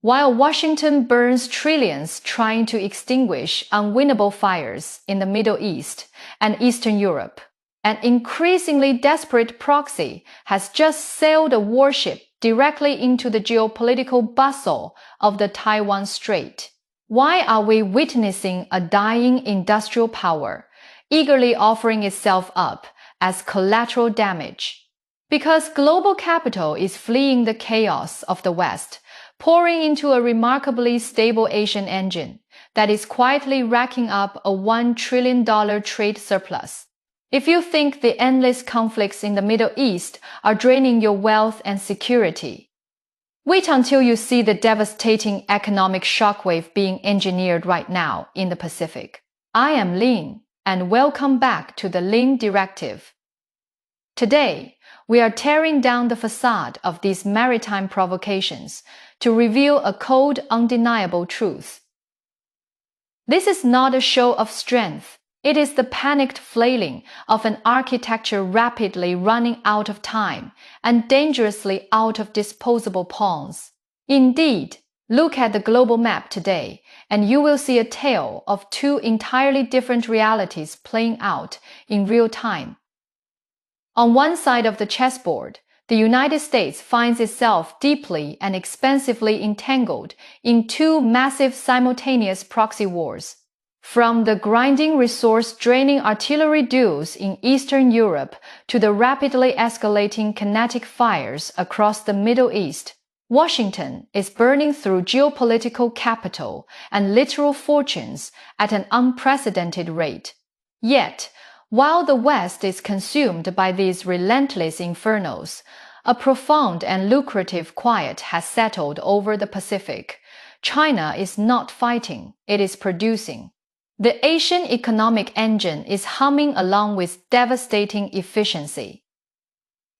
While Washington burns trillions trying to extinguish unwinnable fires in the Middle East and Eastern Europe, an increasingly desperate proxy has just sailed a warship directly into the geopolitical bustle of the Taiwan Strait. Why are we witnessing a dying industrial power eagerly offering itself up as collateral damage? Because global capital is fleeing the chaos of the West, pouring into a remarkably stable Asian engine that is quietly racking up a $1 trillion trade surplus. If you think the endless conflicts in the Middle East are draining your wealth and security, wait until you see the devastating economic shockwave being engineered right now in the Pacific. I am Lin, and welcome back to the Lin Directive. Today, we are tearing down the facade of these maritime provocations to reveal a cold, undeniable truth. This is not a show of strength. It is the panicked flailing of an architecture rapidly running out of time and dangerously out of disposable pawns. Indeed, look at the global map today, and you will see a tale of two entirely different realities playing out in real time. On one side of the chessboard, the United States finds itself deeply and expensively entangled in two massive simultaneous proxy wars. From the grinding resource-draining artillery duels in Eastern Europe to the rapidly escalating kinetic fires across the Middle East, Washington is burning through geopolitical capital and literal fortunes at an unprecedented rate. Yet, while the West is consumed by these relentless infernos, a profound and lucrative quiet has settled over the Pacific. China is not fighting, it is producing. The Asian economic engine is humming along with devastating efficiency,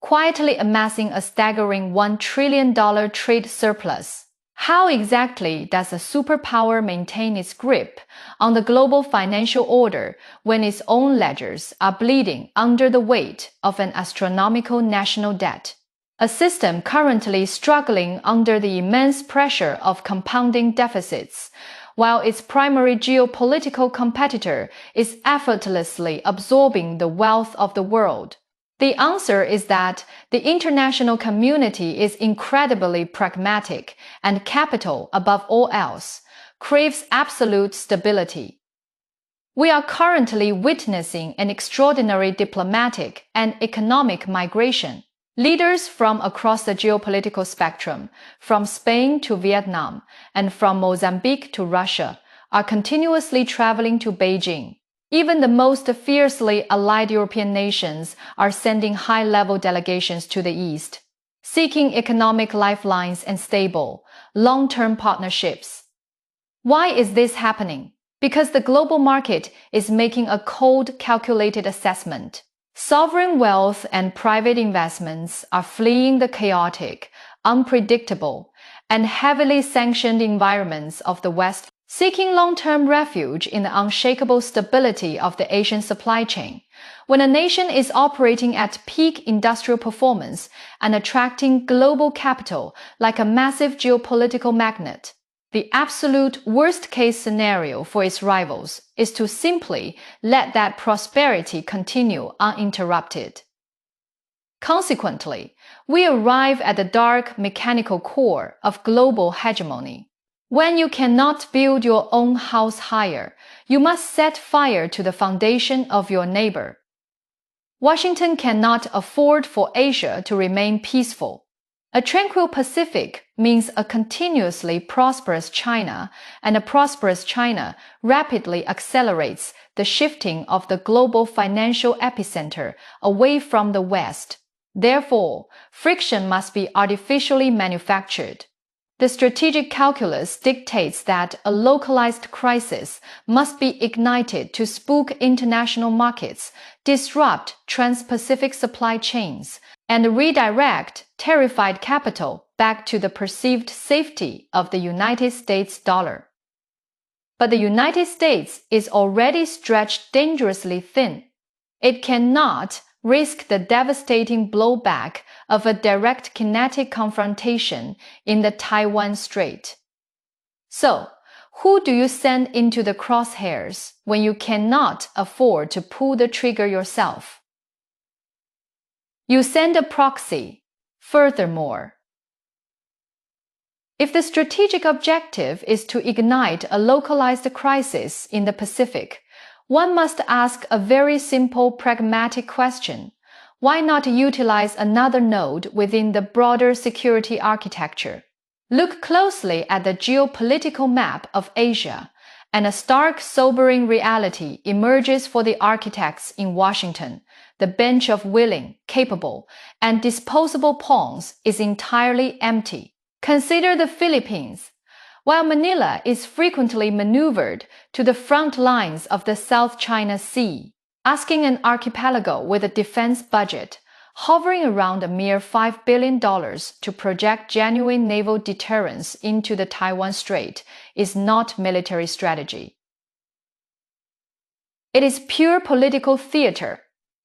quietly amassing a staggering $1 trillion trade surplus. How exactly does a superpower maintain its grip on the global financial order when its own ledgers are bleeding under the weight of an astronomical national debt? A system currently struggling under the immense pressure of compounding deficits, while its primary geopolitical competitor is effortlessly absorbing the wealth of the world. The answer is that the international community is incredibly pragmatic, and capital, above all else, craves absolute stability. We are currently witnessing an extraordinary diplomatic and economic migration. Leaders from across the geopolitical spectrum, from Spain to Vietnam and from Mozambique to Russia, are continuously traveling to Beijing. Even the most fiercely allied European nations are sending high-level delegations to the East, seeking economic lifelines and stable, long-term partnerships. Why is this happening? Because the global market is making a cold, calculated assessment. Sovereign wealth and private investments are fleeing the chaotic, unpredictable, and heavily sanctioned environments of the West, seeking long-term refuge in the unshakable stability of the Asian supply chain. When a nation is operating at peak industrial performance and attracting global capital like a massive geopolitical magnet, the absolute worst-case scenario for its rivals is to simply let that prosperity continue uninterrupted. Consequently, we arrive at the dark mechanical core of global hegemony. When you cannot build your own house higher, you must set fire to the foundation of your neighbor. Washington cannot afford for Asia to remain peaceful. A tranquil Pacific means a continuously prosperous China, and a prosperous China rapidly accelerates the shifting of the global financial epicenter away from the West. Therefore, friction must be artificially manufactured. The strategic calculus dictates that a localized crisis must be ignited to spook international markets, disrupt trans-Pacific supply chains, and redirect terrified capital back to the perceived safety of the United States dollar. But the United States is already stretched dangerously thin. It cannot risk the devastating blowback of a direct kinetic confrontation in the Taiwan Strait. So, who do you send into the crosshairs when you cannot afford to pull the trigger yourself? You send a proxy. Furthermore, if the strategic objective is to ignite a localized crisis in the Pacific, one must ask a very simple pragmatic question. Why not utilize another node within the broader security architecture? Look closely at the geopolitical map of Asia, and a stark, sobering reality emerges for the architects in Washington. The bench of willing, capable, and disposable pawns is entirely empty. Consider the Philippines. While Manila is frequently maneuvered to the front lines of the South China Sea, asking an archipelago with a defense budget hovering around a mere $5 billion to project genuine naval deterrence into the Taiwan Strait is not military strategy. It is pure political theater.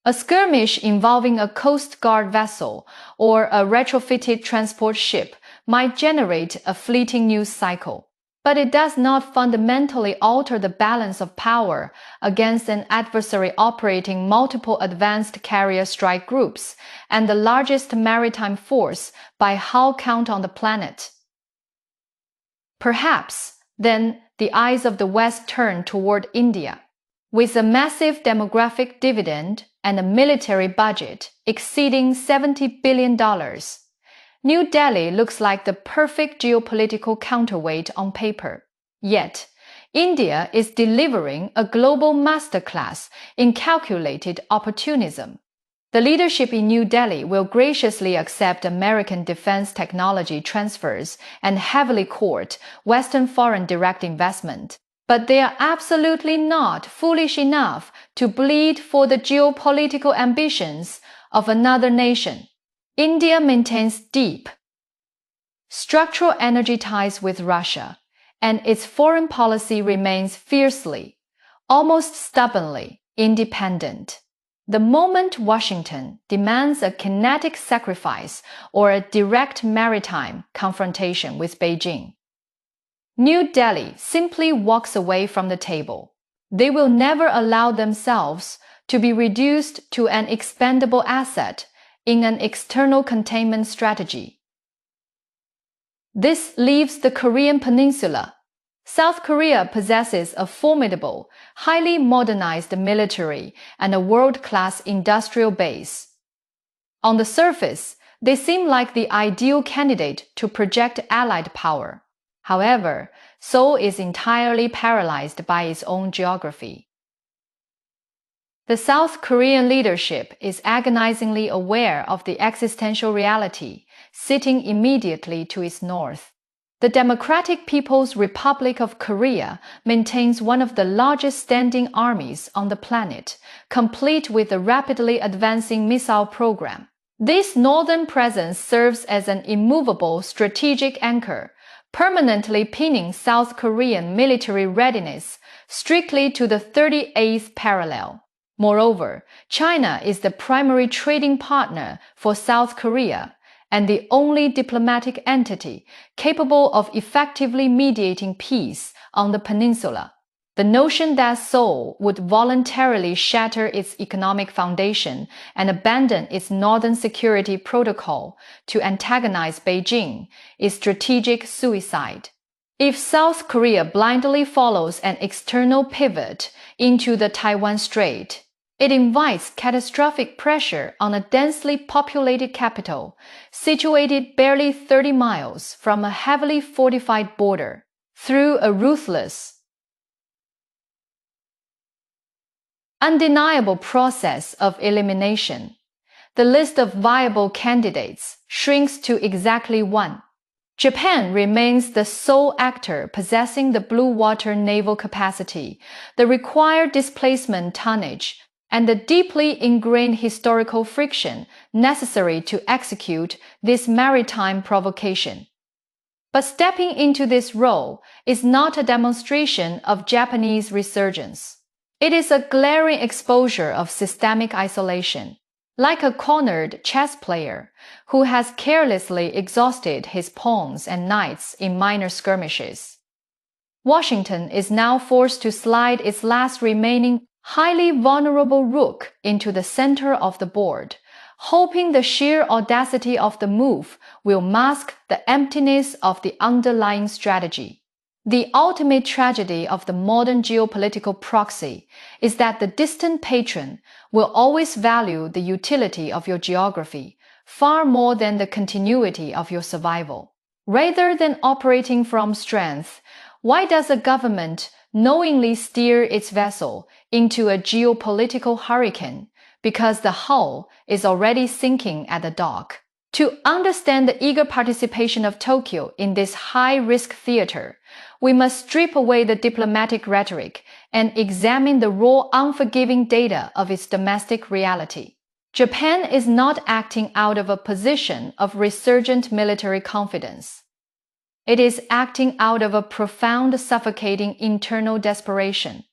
A skirmish involving a Coast Guard vessel or a retrofitted transport ship might generate a fleeting news cycle, but it does not fundamentally alter the balance of power against an adversary operating multiple advanced carrier strike groups and the largest maritime force by hull count on the planet. Perhaps, then, the eyes of the West turn toward India. With a massive demographic dividend and a military budget exceeding $70 billion, New Delhi looks like the perfect geopolitical counterweight on paper. Yet, India is delivering a global masterclass in calculated opportunism. The leadership in New Delhi will graciously accept American defense technology transfers and heavily court Western foreign direct investment, but they are absolutely not foolish enough to bleed for the geopolitical ambitions of another nation. India maintains deep structural energy ties with Russia, and its foreign policy remains fiercely, almost stubbornly, independent. The moment Washington demands a kinetic sacrifice or a direct maritime confrontation with Beijing, New Delhi simply walks away from the table. They will never allow themselves to be reduced to an expendable asset in an external containment strategy. This leaves the Korean Peninsula. South Korea possesses a formidable, highly modernized military and a world-class industrial base. On the surface, they seem like the ideal candidate to project Allied power. However, Seoul is entirely paralyzed by its own geography. The South Korean leadership is agonizingly aware of the existential reality sitting immediately to its north. The Democratic People's Republic of Korea maintains one of the largest standing armies on the planet, complete with a rapidly advancing missile program. This northern presence serves as an immovable strategic anchor, permanently pinning South Korean military readiness strictly to the 38th parallel. Moreover, China is the primary trading partner for South Korea and the only diplomatic entity capable of effectively mediating peace on the peninsula. The notion that Seoul would voluntarily shatter its economic foundation and abandon its northern security protocol to antagonize Beijing is strategic suicide. If South Korea blindly follows an external pivot into the Taiwan Strait, it invites catastrophic pressure on a densely populated capital situated barely 30 miles from a heavily fortified border. Through a ruthless, undeniable process of elimination, the list of viable candidates shrinks to exactly one. Japan remains the sole actor possessing the blue water naval capacity, the required displacement tonnage, and the deeply ingrained historical friction necessary to execute this maritime provocation. But stepping into this role is not a demonstration of Japanese resurgence. It is a glaring exposure of systemic isolation, like a cornered chess player who has carelessly exhausted his pawns and knights in minor skirmishes. Washington is now forced to slide its last remaining highly vulnerable rook into the center of the board, hoping the sheer audacity of the move will mask the emptiness of the underlying strategy. The ultimate tragedy of the modern geopolitical proxy is that the distant patron will always value the utility of your geography far more than the continuity of your survival. Rather than operating from strength, why does a government knowingly steer its vessel into a geopolitical hurricane? Because the hull is already sinking at the dock. To understand the eager participation of Tokyo in this high-risk theater, we must strip away the diplomatic rhetoric and examine the raw, unforgiving data of its domestic reality. Japan is not acting out of a position of resurgent military confidence. It is acting out of a profound, suffocating internal desperation.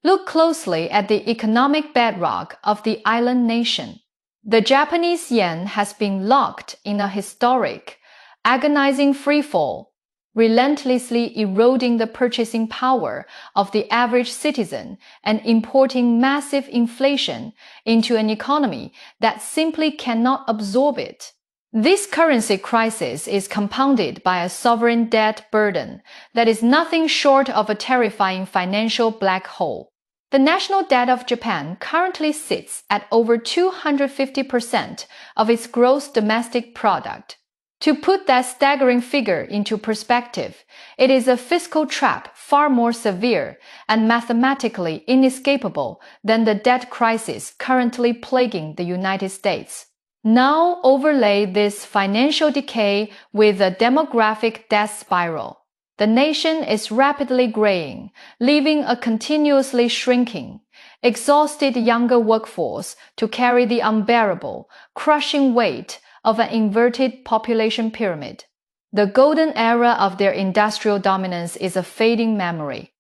Look closely at the economic bedrock of the island nation. The Japanese yen has been locked in a historic, agonizing freefall, relentlessly eroding the purchasing power of the average citizen and importing massive inflation into an economy that simply cannot absorb it. This currency crisis is compounded by a sovereign debt burden that is nothing short of a terrifying financial black hole. The national debt of Japan currently sits at over 250% of its gross domestic product. To put that staggering figure into perspective, it is a fiscal trap far more severe and mathematically inescapable than the debt crisis currently plaguing the United States. Now overlay this financial decay with a demographic death spiral. The nation is rapidly graying, leaving a continuously shrinking, exhausted younger workforce to carry the unbearable, crushing weight of an inverted population pyramid. The golden era of their industrial dominance is a fading memory.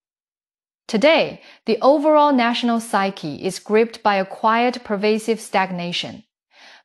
Today, the overall national psyche is gripped by a quiet, pervasive stagnation.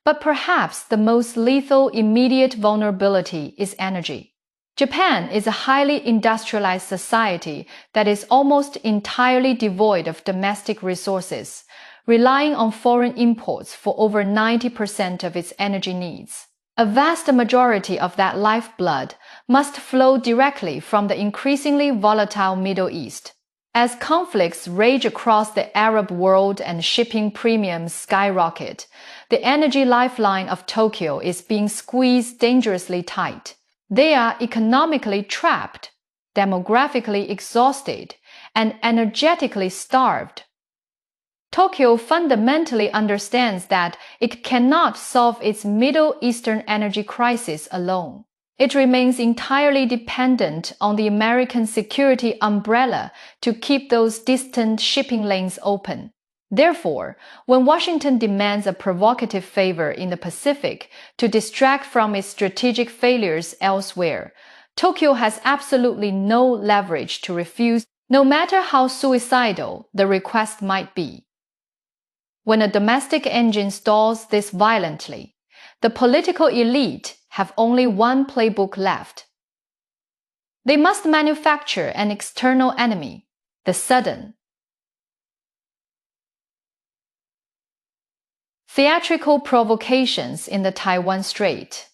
But perhaps the most lethal immediate vulnerability is energy. Japan is a highly industrialized society that is almost entirely devoid of domestic resources, relying on foreign imports for over 90% of its energy needs. A vast majority of that lifeblood must flow directly from the increasingly volatile Middle East. As conflicts rage across the Arab world and shipping premiums skyrocket, the energy lifeline of Tokyo is being squeezed dangerously tight. They are economically trapped, demographically exhausted, and energetically starved. Tokyo fundamentally understands that it cannot solve its Middle Eastern energy crisis alone. It remains entirely dependent on the American security umbrella to keep those distant shipping lanes open. Therefore, when Washington demands a provocative favor in the Pacific to distract from its strategic failures elsewhere, Tokyo has absolutely no leverage to refuse, no matter how suicidal the request might be. When a domestic engine stalls this violently, the political elite have only one playbook left. They must manufacture an external enemy, the sudden, theatrical provocations in the Taiwan Strait.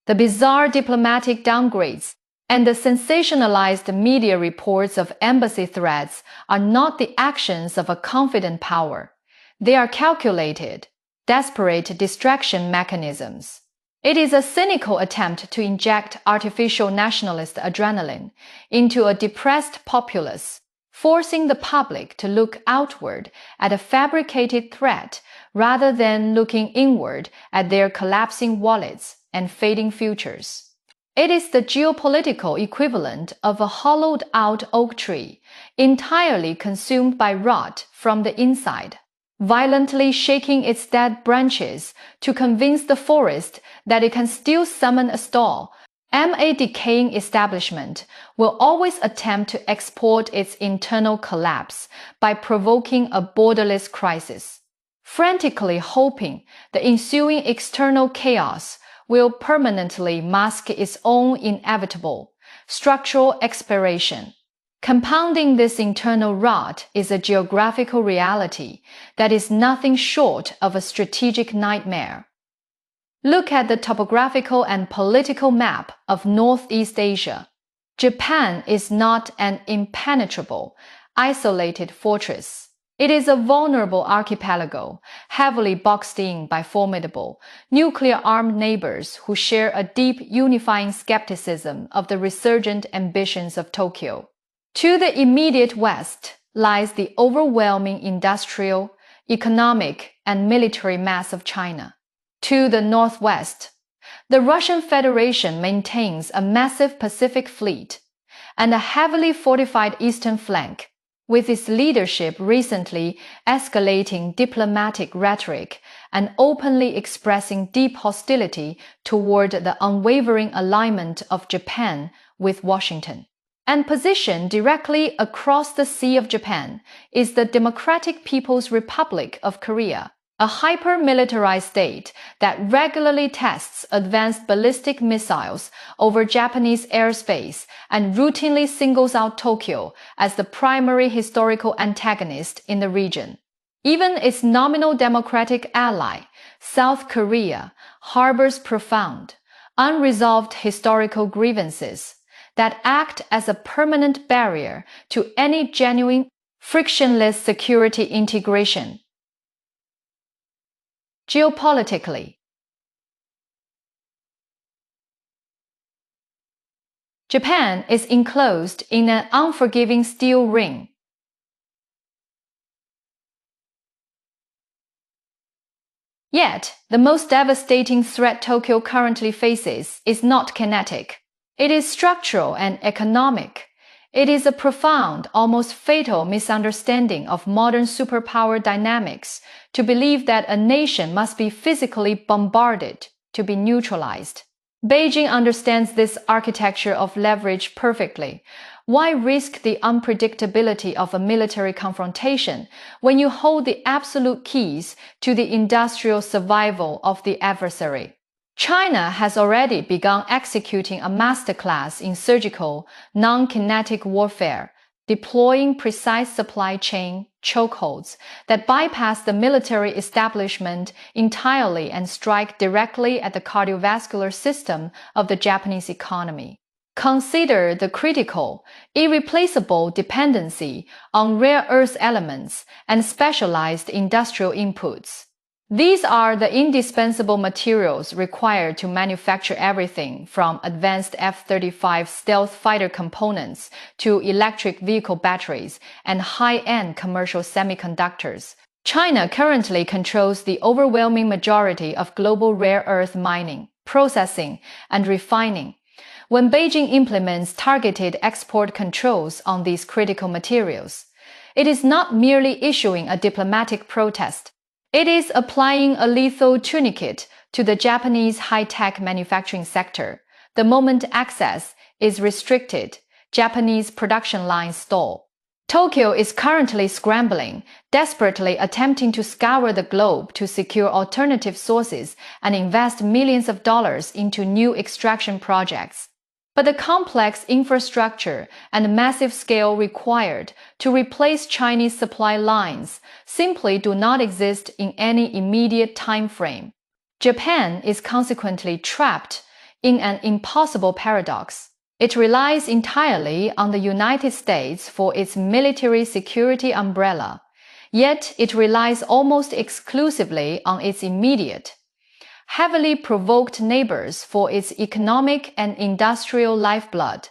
The bizarre diplomatic downgrades and the sensationalized media reports of embassy threats are not the actions of a confident power. They are calculated, desperate distraction mechanisms. It is a cynical attempt to inject artificial nationalist adrenaline into a depressed populace, forcing the public to look outward at a fabricated threat rather than looking inward at their collapsing wallets and fading futures. It is the geopolitical equivalent of a hollowed-out oak tree, entirely consumed by rot from the inside, violently shaking its dead branches to convince the forest that it can still summon a storm. A decaying establishment will always attempt to export its internal collapse by provoking a borderless crisis, frantically hoping the ensuing external chaos will permanently mask its own inevitable structural expiration. Compounding this internal rot is a geographical reality that is nothing short of a strategic nightmare. Look at the topographical and political map of Northeast Asia. Japan is not an impenetrable, isolated fortress. It is a vulnerable archipelago, heavily boxed in by formidable, nuclear-armed neighbors who share a deep unifying skepticism of the resurgent ambitions of Tokyo. To the immediate west lies the overwhelming industrial, economic, and military mass of China. To the northwest, the Russian Federation maintains a massive Pacific fleet and a heavily fortified eastern flank, with its leadership recently escalating diplomatic rhetoric and openly expressing deep hostility toward the unwavering alignment of Japan with Washington. And positioned directly across the Sea of Japan is the Democratic People's Republic of Korea, a hyper-militarized state that regularly tests advanced ballistic missiles over Japanese airspace and routinely singles out Tokyo as the primary historical antagonist in the region. Even its nominal democratic ally, South Korea, harbors profound, unresolved historical grievances that act as a permanent barrier to any genuine, frictionless security integration. Geopolitically, Japan is enclosed in an unforgiving steel ring. Yet, the most devastating threat Tokyo currently faces is not kinetic. It is structural and economic. It is a profound, almost fatal misunderstanding of modern superpower dynamics to believe that a nation must be physically bombarded to be neutralized. Beijing understands this architecture of leverage perfectly. Why risk the unpredictability of a military confrontation when you hold the absolute keys to the industrial survival of the adversary? China has already begun executing a masterclass in surgical, non-kinetic warfare, deploying precise supply chain chokeholds that bypass the military establishment entirely and strike directly at the cardiovascular system of the Japanese economy. Consider the critical, irreplaceable dependency on rare earth elements and specialized industrial inputs. These are the indispensable materials required to manufacture everything from advanced F-35 stealth fighter components to electric vehicle batteries and high-end commercial semiconductors. China currently controls the overwhelming majority of global rare earth mining, processing, and refining. When Beijing implements targeted export controls on these critical materials, it is not merely issuing a diplomatic protest. It is applying a lethal tourniquet to the Japanese high-tech manufacturing sector. The moment access is restricted, Japanese production lines stall. Tokyo is currently scrambling, desperately attempting to scour the globe to secure alternative sources and invest millions of dollars into new extraction projects. But the complex infrastructure and massive scale required to replace Chinese supply lines simply do not exist in any immediate time frame. Japan is consequently trapped in an impossible paradox. It relies entirely on the United States for its military security umbrella, yet it relies almost exclusively on its immediate, heavily provoked neighbors for its economic and industrial lifeblood.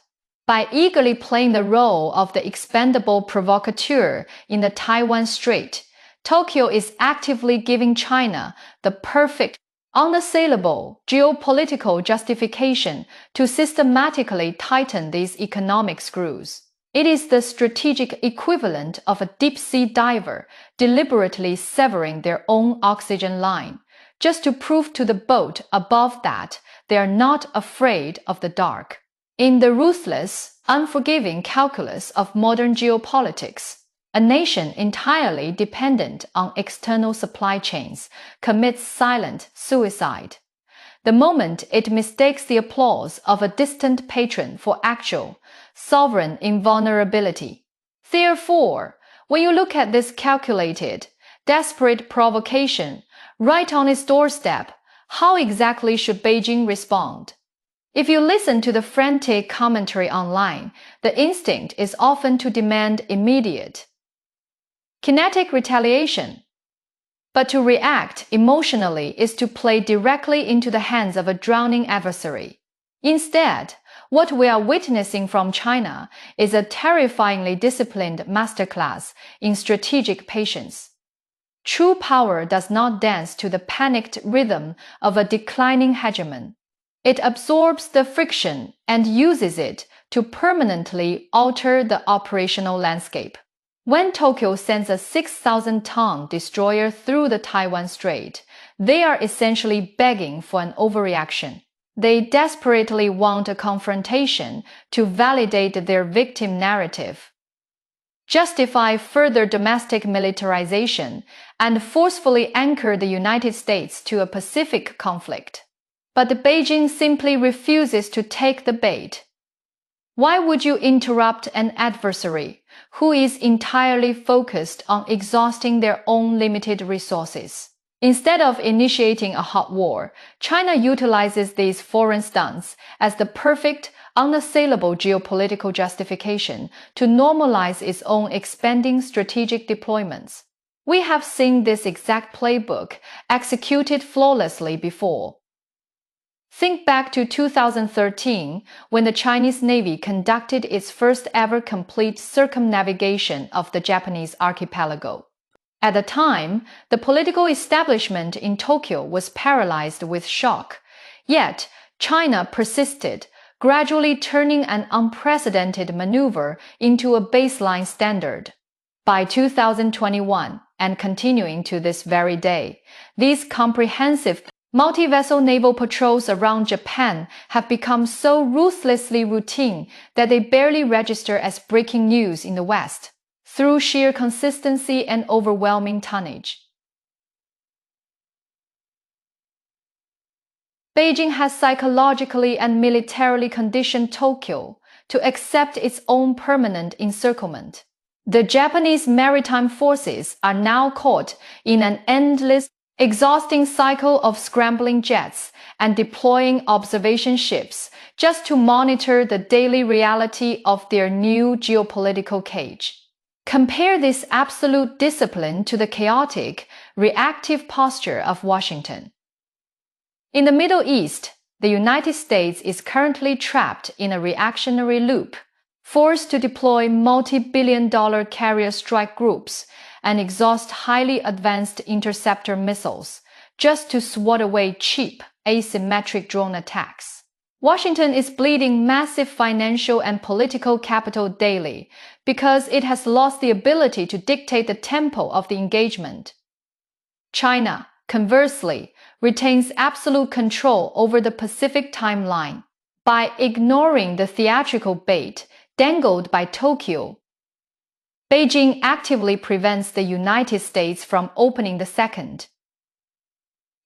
By eagerly playing the role of the expendable provocateur in the Taiwan Strait, Tokyo is actively giving China the perfect, unassailable geopolitical justification to systematically tighten these economic screws. It is the strategic equivalent of a deep-sea diver deliberately severing their own oxygen line, just to prove to the boat above that they are not afraid of the dark. In the ruthless, unforgiving calculus of modern geopolitics, a nation entirely dependent on external supply chains commits silent suicide. the moment it mistakes the applause of a distant patron for actual, sovereign invulnerability. Therefore, when you look at this calculated, desperate provocation right on its doorstep, how exactly should Beijing respond? If you listen to the frantic commentary online, the instinct is often to demand immediate, kinetic retaliation. But to react emotionally is to play directly into the hands of a drowning adversary. Instead, what we are witnessing from China is a terrifyingly disciplined masterclass in strategic patience. True power does not dance to the panicked rhythm of a declining hegemon. It absorbs the friction and uses it to permanently alter the operational landscape. When Tokyo sends a 6,000-ton destroyer through the Taiwan Strait, they are essentially begging for an overreaction. They desperately want a confrontation to validate their victim narrative, justify further domestic militarization, and forcefully anchor the United States to a Pacific conflict. But Beijing simply refuses to take the bait. Why would you interrupt an adversary who is entirely focused on exhausting their own limited resources? Instead of initiating a hot war, China utilizes these foreign stunts as the perfect, unassailable geopolitical justification to normalize its own expanding strategic deployments. We have seen this exact playbook executed flawlessly before. Think back to 2013, when the Chinese Navy conducted its first ever complete circumnavigation of the Japanese archipelago. At the time, the political establishment in Tokyo was paralyzed with shock, yet China persisted, gradually turning an unprecedented maneuver into a baseline standard. By 2021, and continuing to this very day, these comprehensive multi-vessel naval patrols around Japan have become so ruthlessly routine that they barely register as breaking news in the West, through sheer consistency and overwhelming tonnage. Beijing has psychologically and militarily conditioned Tokyo to accept its own permanent encirclement. The Japanese maritime forces are now caught in an endless, exhausting cycle of scrambling jets and deploying observation ships just to monitor the daily reality of their new geopolitical cage. Compare this absolute discipline to the chaotic, reactive posture of Washington. In the Middle East, the United States is currently trapped in a reactionary loop, forced to deploy multi-billion-dollar carrier strike groups and exhaust highly advanced interceptor missiles just to swat away cheap, asymmetric drone attacks. Washington is bleeding massive financial and political capital daily because it has lost the ability to dictate the tempo of the engagement. China, conversely, retains absolute control over the Pacific timeline. By ignoring the theatrical bait dangled by Tokyo, Beijing actively prevents the United States from opening the second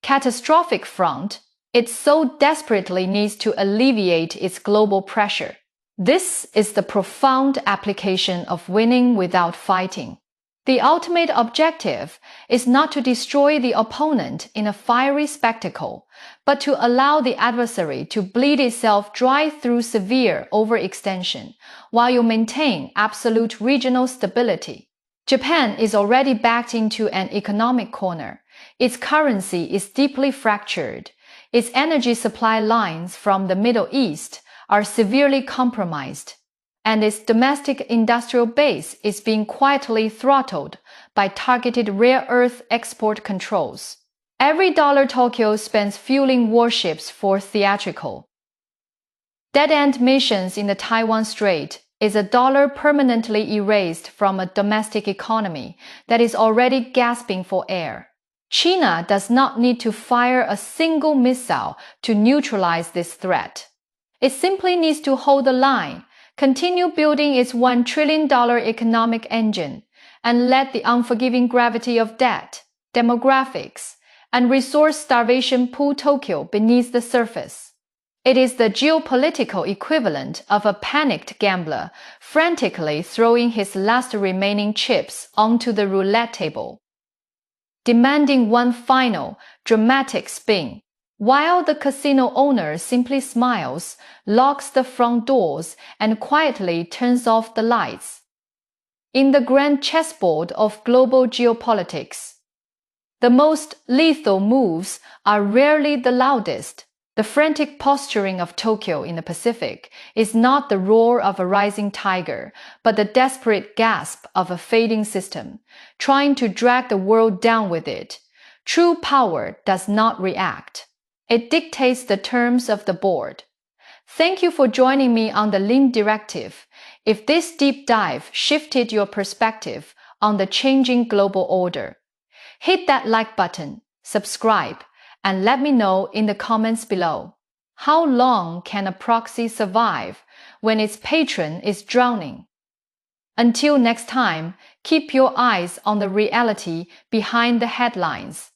catastrophic front it so desperately needs to alleviate its global pressure. This is the profound application of winning without fighting. The ultimate objective is not to destroy the opponent in a fiery spectacle, but to allow the adversary to bleed itself dry through severe overextension, while you maintain absolute regional stability. Japan is already backed into an economic corner. Its currency is deeply fractured. Its energy supply lines from the Middle East are severely compromised, and its domestic industrial base is being quietly throttled by targeted rare earth export controls. Every dollar Tokyo spends fueling warships for theatrical dead-end missions in the Taiwan Strait is a dollar permanently erased from a domestic economy that is already gasping for air. China does not need to fire a single missile to neutralize this threat. It simply needs to hold the line, continue building its $1 trillion economic engine, and let the unforgiving gravity of debt, demographics, and resource starvation pull Tokyo beneath the surface. It is the geopolitical equivalent of a panicked gambler frantically throwing his last remaining chips onto the roulette table, demanding one final, dramatic spin, while the casino owner simply smiles, locks the front doors, and quietly turns off the lights. In the grand chessboard of global geopolitics, the most lethal moves are rarely the loudest. The frantic posturing of Tokyo in the Pacific is not the roar of a rising tiger, but the desperate gasp of a fading system, trying to drag the world down with it. True power does not react. It dictates the terms of the board. Thank you for joining me on the Lean Directive. If this deep dive shifted your perspective on the changing global order, hit that like button, subscribe, and let me know in the comments below. How long can a proxy survive when its patron is drowning? Until next time, keep your eyes on the reality behind the headlines.